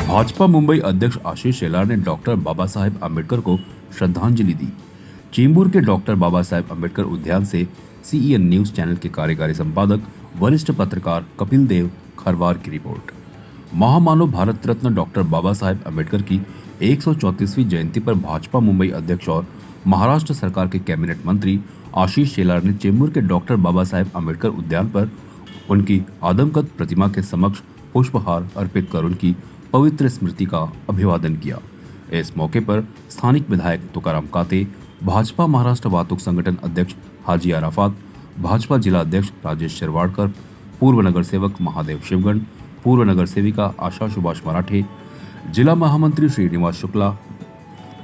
भाजपा मुंबई अध्यक्ष आशीष शेलार ने डॉक्टर बाबा साहेब अम्बेडकर को श्रद्धांजलि दी। चेंबूर के डॉक्टर बाबा साहेब अम्बेडकर उद्यान से सीईएन न्यूज चैनल के कार्यकारी संपादक वरिष्ठ पत्रकार कपिल देव खरवार की रिपोर्ट। महामानव भारत रत्न डॉक्टर बाबा साहेब अम्बेडकर की 134वीं जयंती पर भाजपा मुंबई अध्यक्ष और महाराष्ट्र सरकार के कैबिनेट मंत्री आशीष शेलार ने चेंबूर के डॉक्टर बाबा साहेब अम्बेडकर उद्यान पर उनकी आदमकद प्रतिमा के समक्ष पुष्पहार अर्पित कर उनकी पवित्र स्मृति का अभिवादन किया। इस मौके पर स्थानिक विधायक तुकाराम काते, भाजपा महाराष्ट्र वातुक संगठन अध्यक्ष हाजी अराफात, भाजपा जिला अध्यक्ष राजेश शिरवाडकर, पूर्व नगर सेवक महादेव शिवगण, पूर्व नगर सेविका आशा सुभाष मराठे, जिला महामंत्री श्रीनिवास शुक्ला,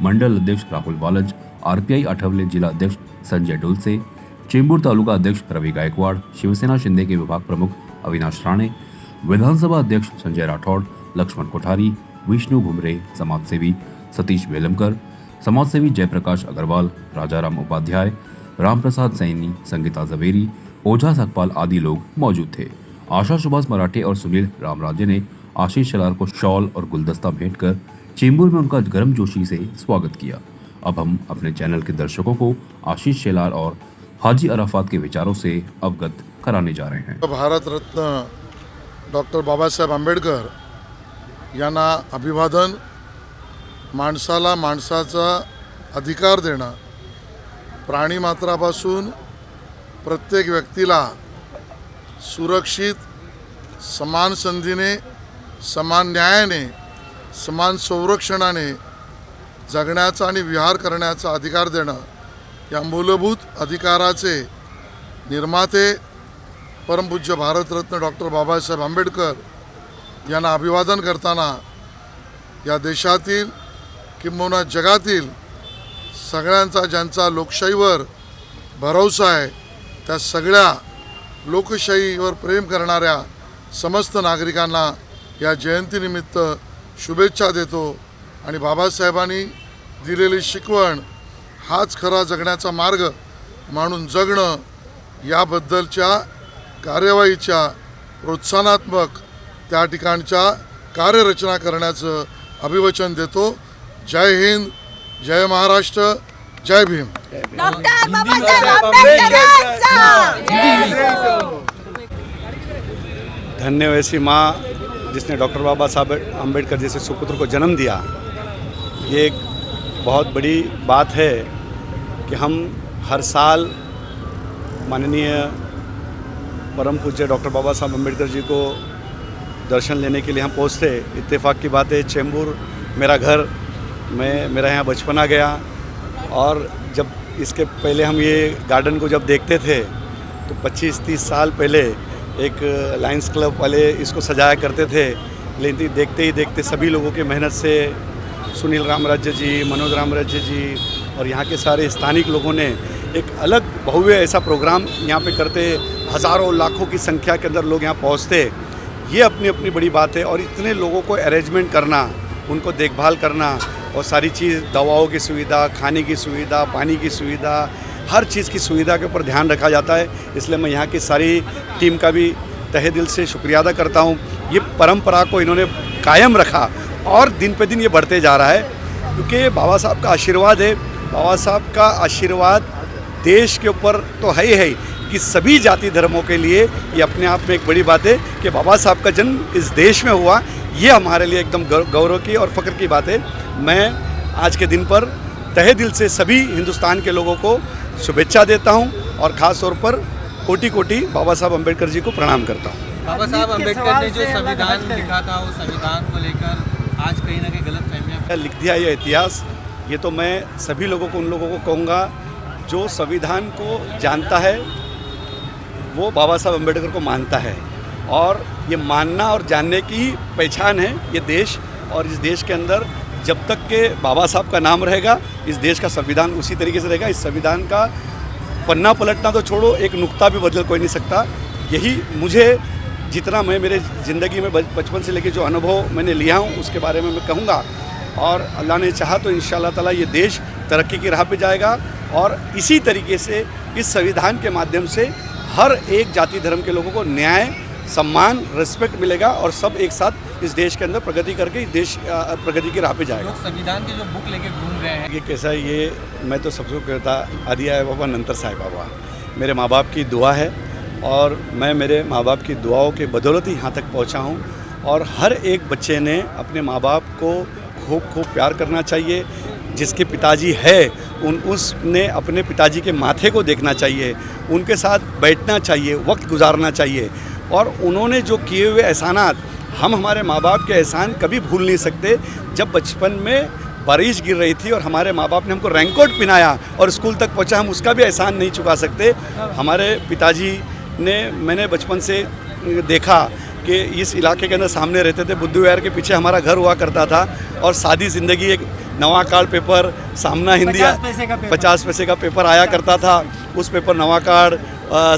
मंडल अध्यक्ष राहुल वालज, आरपीआई आठवले जिला अध्यक्ष संजय डोलसे, चेंबूर तालुका अध्यक्ष रवि गायकवाड़, शिवसेना शिंदे के विभाग प्रमुख अविनाश राणे, विधानसभा अध्यक्ष संजय राठौड़, लक्ष्मण कोठारी, विष्णु घुमरे, समाजसेवी सतीश वेलमकर, समाजसेवी जयप्रकाश अग्रवाल, राजाराम उपाध्याय, रामप्रसाद सैनी, संगीता जवेरी, ओझा सकपाल आदि लोग मौजूद थे। आशा सुभाष मराठे और सुनील रामराजे ने आशीष शेलार को शॉल और गुलदस्ता भेंट कर चेंबूर में उनका गर्मजोशी से स्वागत किया। अब हम अपने चैनल के दर्शकों को आशीष शेलार और हाजी अराफात के विचारों से अवगत कराने जा रहे हैं। भारत रत्न डॉक्टर बाबासाहेब आंबेडकर यांना अभिवादन। माणसाला माणसाचा अधिकार देणं, प्राणीमात्रापासून प्रत्येक व्यक्तीला सुरक्षित, समान संधीने, समान न्यायाने, समान संरक्षणाने जगण्याचा आणि विहार करण्याचा अधिकार देणं, या मूलभूत अधिकाराचे निर्माते परमपूज्य भारतरत्न डॉक्टर बाबासाहेब आंबेडकर यांना अभिवादन करताना या देशातील किंबहुना जगातील सगळ्यांचा ज्यांचा लोकशाहीवर भरोसा आहे त्या सगळ्या लोकशाहीवर प्रेम करणाऱ्या समस्त नागरिकांना या जयंतीनिमित्त शुभेच्छा देतो आणि बाबासाहेबांनी दिलेली शिकवण हाच खरा जगण्याचा मार्ग मानून जगणं याबद्दलच्या कार्यवाहीच्या प्रोत्साहनात्मक त्या ठिकाणच्या कार्यरचना करण्याचं अभिवचन देतो। जय हिंद, जय महाराष्ट्र, जय भीम। डॉक्टर बाबासाहेब धन्य वैसी माँ जिसने डॉक्टर बाबा साहब अम्बेडकर जैसे सुपुत्र को जन्म दिया। ये एक बहुत बड़ी बात है कि हम हर साल माननीय परम पूज्य डॉक्टर बाबा साहब अम्बेडकर जी को दर्शन लेने के लिए हम पहुँचते। इत्तेफाक की बात है, चेंबूर मेरा घर, मेरा यहाँ बचपना गया। और जब इसके पहले हम ये गार्डन को जब देखते थे तो 25-30 साल पहले एक लायंस क्लब वाले इसको सजाया करते थे, लेकिन देखते ही देखते सभी लोगों की मेहनत से सुनील रामराज्य जी, मनोज रामराज्य जी और यहाँ के सारे स्थानिक लोगों ने एक अलग भव्य ऐसा प्रोग्राम यहाँ पे करते, हज़ारों लाखों की संख्या के अंदर लोग यहाँ पहुँचते। ये अपनी अपनी बड़ी बात है। और इतने लोगों को अरेंजमेंट करना, उनको देखभाल करना और सारी चीज़, दवाओं की सुविधा, खाने की सुविधा, पानी की सुविधा, हर चीज़ की सुविधा के ऊपर ध्यान रखा जाता है। इसलिए मैं यहाँ की सारी टीम का भी तहे दिल से शुक्रिया अदा करता हूँ। ये परंपरा को इन्होंने कायम रखा और दिन पे दिन ये बढ़ते जा रहा है, क्योंकि बाबा साहब का आशीर्वाद है। बाबा साहब का आशीर्वाद देश के ऊपर तो है ही कि सभी जाति धर्मों के लिए ये अपने आप में एक बड़ी बात है कि बाबा साहब का जन्म इस देश में हुआ। ये हमारे लिए एकदम गौरव की और फ़ख्र की बात है। मैं आज के दिन पर तहे दिल से सभी हिंदुस्तान के लोगों को शुभेच्छा देता हूँ और ख़ास तौर पर कोटि कोटि बाबा साहब अम्बेडकर जी को प्रणाम करता हूँ। बाबा साहब अम्बेडकर ने जो संविधान लिखा था, उस संविधान को लेकर आज कहीं ना कहीं गलतफहमियां लिख दिया ये इतिहास। ये तो मैं सभी लोगों को, उन लोगों को कहूँगा जो संविधान को जानता है वो बाबा साहब अम्बेडकर को मानता है। और ये मानना और जानने की पहचान है ये देश। और इस देश के अंदर जब तक के बाबा साहब का नाम रहेगा, इस देश का संविधान उसी तरीके से रहेगा। इस संविधान का पन्ना पलटना तो छोड़ो, एक नुक्ता भी बदल कोई नहीं सकता। यही मुझे, जितना मैं मेरे ज़िंदगी में बचपन से लेकर जो अनुभव मैंने लिया हूँ उसके बारे में मैं कहूँगा। और अल्लाह ने चाहा तो इंशाअल्लाह ताला ये देश तरक्की की राह पे जाएगा। और इसी तरीके से इस संविधान के माध्यम से हर एक जाति धर्म के लोगों को न्याय, सम्मान, रिस्पेक्ट मिलेगा और सब एक साथ इस देश के अंदर प्रगति करके इस देश प्रगति की राह पे जाएगा। लोग संविधान की जो बुक लेके घूम रहे हैं, ये कैसा है, ये मैं तो सबको कहता आदि आए बाबा नंतर साई बाबा। मेरे माँ बाप की दुआ है और मैं मेरे माँ बाप की दुआओं के बदौलत ही यहाँ तक पहुँचा हूँ। और हर एक बच्चे ने अपने माँ बाप को खूब खूब प्यार करना चाहिए। जिसके पिताजी है उसने अपने पिताजी के माथे को देखना चाहिए, उनके साथ बैठना चाहिए, वक्त गुजारना चाहिए। और उन्होंने जो किए हुए एहसानात, हम हमारे माँ बाप के एहसान कभी भूल नहीं सकते। जब बचपन में बारिश गिर रही थी और हमारे माँ बाप ने हमको रेनकोट पहनाया और स्कूल तक पहुँचा, हम उसका भी एहसान नहीं चुका सकते। हमारे पिताजी ने, मैंने बचपन से देखा कि इस इलाके के अंदर सामने रहते थे, बुद्धू विहार के पीछे हमारा घर हुआ करता था। और सादी ज़िंदगी, एक नवा काल पेपर, सामना हिंदी 50 पैसे का पेपर आया करता था। उस पेपर नवा कार्ड,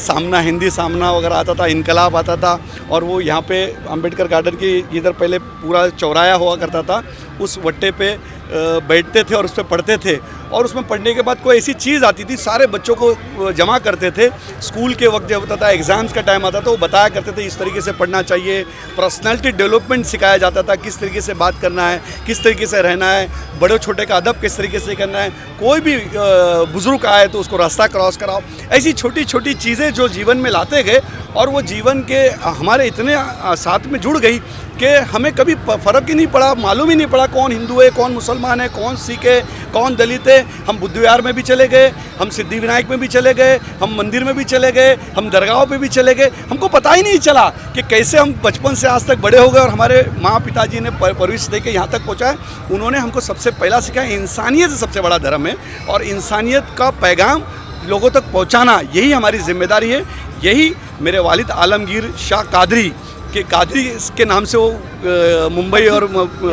सामना हिंदी सामना वगैरह आता था, इनकलाब आता था। और वो यहाँ पे अंबेडकर गार्डन की इधर पहले पूरा चौराया हुआ करता था, उस वट्टे पे बैठते थे और उस पर पढ़ते थे। और उसमें पढ़ने के बाद कोई ऐसी चीज़ आती थी, सारे बच्चों को जमा करते थे। स्कूल के वक्त जब होता था, एग्ज़ाम्स का टाइम आता था, वो बताया करते थे इस तरीके से पढ़ना चाहिए। पर्सनालिटी डेवलपमेंट सिखाया जाता था, किस तरीके से बात करना है, किस तरीके से रहना है, बड़े छोटे का अदब किस तरीके से करना है, कोई भी बुज़ुर्ग आए तो उसको रास्ता क्रॉस कराओ। ऐसी छोटी छोटी चीज़ें जो जीवन में लाते गए और वो जीवन के हमारे इतने साथ में जुड़ गई कि हमें कभी फ़र्क ही नहीं पड़ा, मालूम ही नहीं पड़ा कौन हिंदू है, कौन मुसलमान है, कौन सिख है, कौन दलित है। हम बुद्ध विहार में भी चले गए, हम सिद्धिविनायक में भी चले गए, हम मंदिर में भी चले गए, हम दरगाहों पे भी चले गए। हमको पता ही नहीं चला कि कैसे हम बचपन से आज तक बड़े हो गए। और हमारे माँ पिताजी ने परवरिश दे के यहाँ तक पहुँचाए। उन्होंने हमको सबसे पहला सिखाया इंसानियत सबसे बड़ा धर्म है और इंसानियत का पैगाम लोगों तक पहुँचाना, यही हमारी जिम्मेदारी है। यही मेरे वालिद आलमगीर शाह कादरी के नाम से वो मुंबई और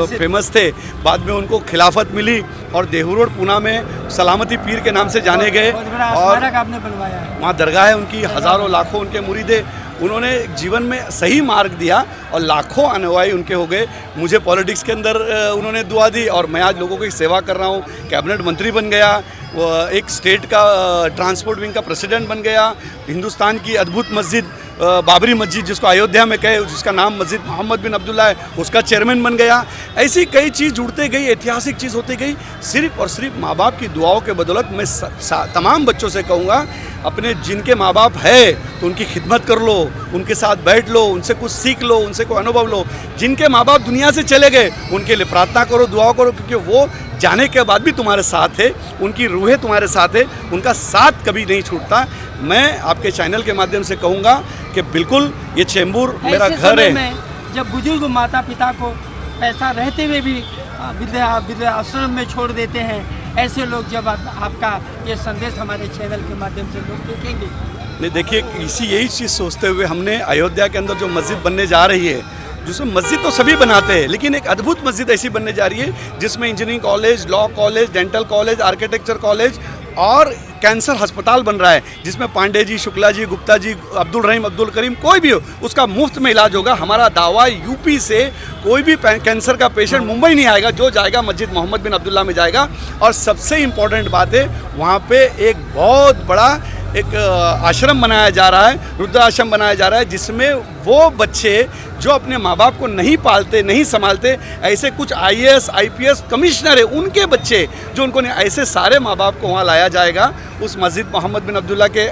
फेमस थे। बाद में उनको खिलाफत मिली और देहू रोड पूना में सलामती पीर के नाम से जाने गए। और आपने बनवाया है, वहाँ दरगाह है उनकी, हज़ारों लाखों उनके मुरीदे। उन्होंने जीवन में सही मार्ग दिया और लाखों अनुयायी उनके हो गए। मुझे पॉलिटिक्स के अंदर उन्होंने दुआ दी और मैं आज लोगों की सेवा कर रहा हूँ। कैबिनेट मंत्री बन गया, एक स्टेट का ट्रांसपोर्ट विंग का प्रेसिडेंट बन गया। हिंदुस्तान की अद्भुत मस्जिद बाबरी मस्जिद, जिसको अयोध्या में कहे, जिसका नाम मस्जिद मोहम्मद बिन अब्दुल्ला है, उसका चेयरमैन बन गया। ऐसी कई चीज़ जुड़ते गई, ऐतिहासिक चीज़ होती गई। सिर्फ और सिर्फ माँ बाप की दुआओं के बदौलत मैं तमाम बच्चों से कहूँगा, अपने जिनके माँ बाप है तो उनकी खिदमत कर लो, उनके साथ बैठ लो, उनसे कुछ सीख लो, उनसे कोई अनुभव लो। जिनके माँ बाप दुनिया से चले गए उनके लिए प्रार्थना करो, दुआ करो, क्योंकि वो जाने के बाद भी तुम्हारे साथ है, उनकी रूहें तुम्हारे साथ है, उनका साथ कभी नहीं छूटता। मैं आपके चैनल के माध्यम से कहूँगा कि बिल्कुल ये चेंबूर मेरा घर है। जब बुजुर्ग माता पिता को पैसा रहते हुए भी वृद्ध आश्रम में छोड़ देते हैं, ऐसे लोग जब आपका ये संदेश हमारे चैनल के माध्यम से लोग देखेंगे। नहीं, देखिए, यही चीज़ सोचते हुए हमने अयोध्या के अंदर जो मस्जिद बनने जा रही है, जिसमें मस्जिद तो सभी बनाते हैं, लेकिन एक अद्भुत मस्जिद ऐसी बनने जा रही है जिसमें engineering college, law college, dental college, architecture college और कैंसर अस्पताल बन रहा है, जिसमें पांडे जी, शुक्ला जी, गुप्ता जी, अब्दुल रहीम, अब्दुल करीम, कोई भी हो उसका मुफ्त में इलाज होगा। हमारा दावा, यूपी से कोई भी कैंसर का पेशेंट मुंबई नहीं आएगा, जो जाएगा मस्जिद मोहम्मद बिन अब्दुल्ला में जाएगा। और सबसे इम्पोर्टेंट बात है, वहाँ पे एक बहुत बड़ा एक आश्रम बनाया जा रहा है, रुद्र आश्रम बनाया जा रहा है, जिसमें वो बच्चे जो अपने माँ बाप को नहीं पालते, नहीं संभालते, ऐसे कुछ IAS, IPS कमिश्नर है, उनके बच्चे जो उनको नहीं, ऐसे सारे माँ बाप को वहाँ लाया जाएगा, उस मस्जिद मोहम्मद बिन अब्दुल्ला के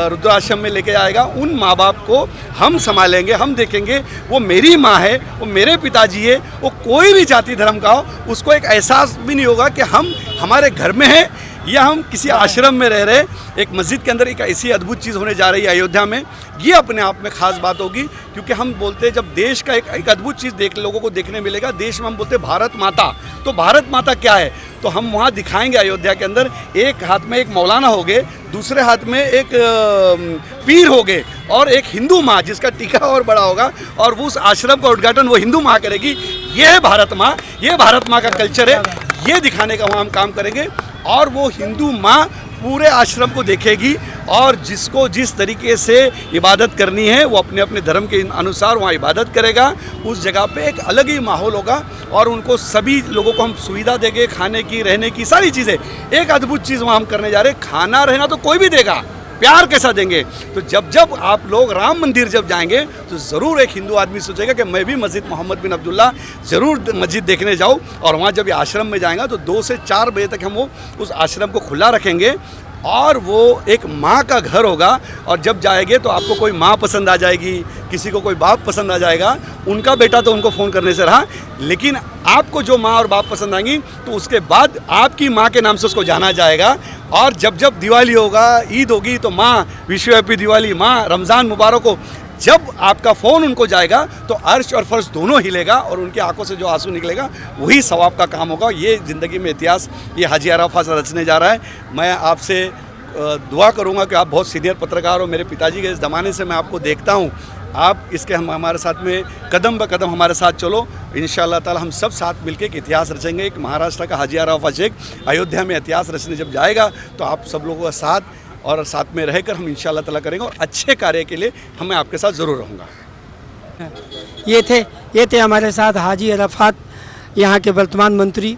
रुद्र आश्रम में लेके आएगा। उन माँ बाप को हम संभालेंगे, हम देखेंगे। वो मेरी माँ है, वो मेरे पिताजी है, वो कोई भी जाति धर्म का हो, उसको एक एहसास भी नहीं होगा कि हम हमारे घर में हैं या हम किसी आश्रम में रह रहे। एक मस्जिद के अंदर एक ऐसी अद्भुत चीज़ होने जा रही है अयोध्या में। ये अपने आप में ख़ास बात होगी, क्योंकि हम बोलते हैं जब देश का एक अद्भुत चीज़ लोगों को देखने मिलेगा। देश में हम बोलते हैं भारत माता, तो भारत माता क्या है, तो हम वहाँ दिखाएंगे अयोध्या के अंदर। एक हाथ में एक मौलाना हो गए, दूसरे हाथ में एक पीर हो गए और एक हिंदू माँ जिसका टीका और बड़ा होगा, और वो उस आश्रम का उद्घाटन वो हिंदू माँ करेगी। ये है भारत माँ, ये भारत माँ का कल्चर है, ये दिखाने का वहाँ हम काम करेंगे। और वो हिंदू माँ पूरे आश्रम को देखेगी और जिसको जिस तरीके से इबादत करनी है वो अपने अपने धर्म के अनुसार वहाँ इबादत करेगा। उस जगह पे एक अलग ही माहौल होगा और उनको सभी लोगों को हम सुविधा देंगे, खाने की, रहने की, सारी चीज़ें। एक अद्भुत चीज़ वहाँ हम करने जा रहे हैं। खाना रहना तो कोई भी देगा, प्यार कैसा देंगे। तो जब जब आप लोग राम मंदिर जब जाएंगे तो ज़रूर एक हिंदू आदमी सोचेगा कि मैं भी मस्जिद मोहम्मद बिन अब्दुल्ला ज़रूर मस्जिद देखने जाऊँ। और वहाँ जब ये आश्रम में जाएगा तो 2 से 4 बजे तक हम वो उस आश्रम को खुला रखेंगे और वो एक माँ का घर होगा। और जब जाएंगे तो आपको कोई माँ पसंद आ जाएगी, किसी को कोई बाप पसंद आ जाएगा। उनका बेटा तो उनको फ़ोन करने से रहा, लेकिन आपको जो माँ और बाप पसंद आएंगी तो उसके बाद आपकी माँ के नाम से उसको जाना जाएगा। और जब जब दिवाली होगा, ईद होगी तो माँ विश यू हैप्पी दिवाली, माँ रमज़ान मुबारक हो, जब आपका फ़ोन उनको जाएगा तो अर्श और फर्श दोनों हिलेगा और उनकी आंखों से जो आंसू निकलेगा वही सवाब का काम होगा। ये ज़िंदगी में इतिहास ये हाजी अराफात रचने जा रहा है। मैं आपसे दुआ करूंगा कि आप बहुत सीनियर पत्रकार हो, मेरे पिताजी के इस ज़माने से मैं आपको देखता हूं, आप इसके हमारे साथ में कदम ब कदम हमारे साथ चलो। इंशाअल्लाह ताला हम सब साथ मिलकर एक इतिहास रचेंगे। एक महाराष्ट्र का हाजी अराफात शेख अयोध्या में इतिहास रचने जब जाएगा तो आप सब लोगों का साथ और साथ में रहकर हम इंशाअल्लाह ताला करेंगे और अच्छे कार्य के लिए मैं आपके साथ ज़रूर रहूँगा। ये थे हमारे साथ हाजी अराफात, यहाँ के वर्तमान मंत्री।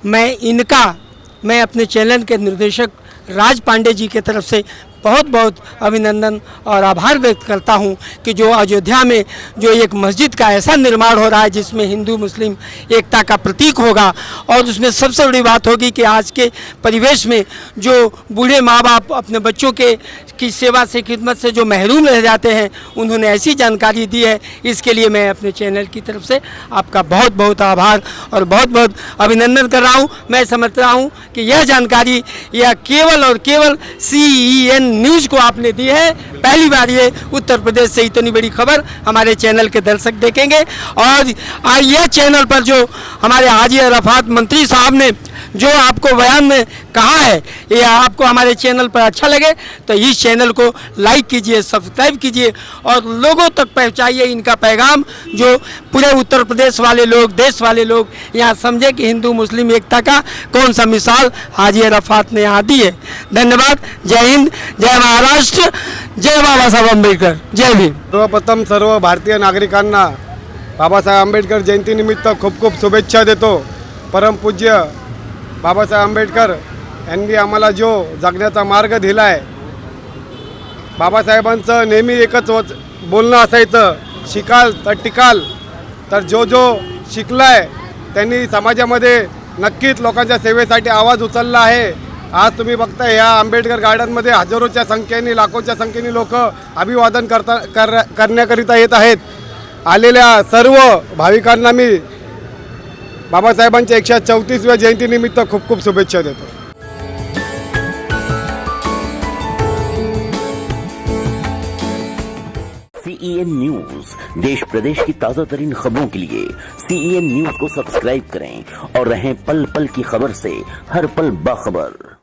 मैं अपने चैनल के निर्देशक राज पांडे जी के तरफ से बहुत बहुत अभिनंदन और आभार व्यक्त करता हूँ कि जो अयोध्या में जो एक मस्जिद का ऐसा निर्माण हो रहा है जिसमें हिंदू मुस्लिम एकता का प्रतीक होगा। और उसमें सबसे बड़ी बात होगी कि आज के परिवेश में जो बूढ़े माँ बाप अपने बच्चों की सेवा से खिदमत से जो महरूम रह जाते हैं, उन्होंने ऐसी जानकारी दी है। इसके लिए मैं अपने चैनल की तरफ से आपका बहुत बहुत आभार और बहुत बहुत अभिनंदन कर रहा हूँ। मैं समझता हूँ कि यह जानकारी यह केवल और केवल CEN न्यूज़ को आपने दी है। पहली बार ये उत्तर प्रदेश से इतनी बड़ी खबर हमारे चैनल के दर्शक देखेंगे। और यह चैनल पर जो हमारे हाजी अराफात मंत्री साहब ने जो आपको बयान में कहा है, ये आपको हमारे चैनल पर अच्छा लगे तो इस चैनल को लाइक कीजिए, सब्सक्राइब कीजिए और लोगों तक पहुंचाइए इनका पैगाम, जो पूरे उत्तर प्रदेश वाले लोग, देश वाले लोग यहाँ समझे कि हिंदू मुस्लिम एकता का कौन सा मिसाल हाजी अराफात ने यहाँ दी है। धन्यवाद। जय हिंद, जय महाराष्ट्र, जय बाबासाहेब आंबेडकर, जय भीम। सर्वप्रथम सर्व भारतीय नागरिकांना बाबासाहेब आंबेडकर जयंतीनिमित्त खूप खूप शुभेच्छा देतो। परमपूज्य बाबासाहेब आंबेडकर यांनी आम्हाला जो जगण्याचा मार्ग दिला आहे, बाबासाहेबांचं नेहमी एकच बोलणं असायचं, शिकाल तर टिकाल। तर जो शिकलाय त्यांनी समाजामध्ये नक्कीच लोकांच्या सेवेसाठी आवाज उचलला आहे। आज तुम्ही बघताय या आंबेडकर गार्डनमध्ये हजारोच्या संख्येने, लाखोच्या संख्येने लोक अभिवादन करण्याकरिता येत आहेत। आलेल्या सर्व भाविकांना मी बाबासाहेबांच्या 134व्या जयंतीनिमित्त खूप खूप शुभेच्छा देतो। CEN न्यूज़ देश प्रदेश की ताज़ा तरीन खबरों के लिए CEN न्यूज़ को सब्सक्राइब करें और रहें पल पल की खबर से हर पल बाखबर।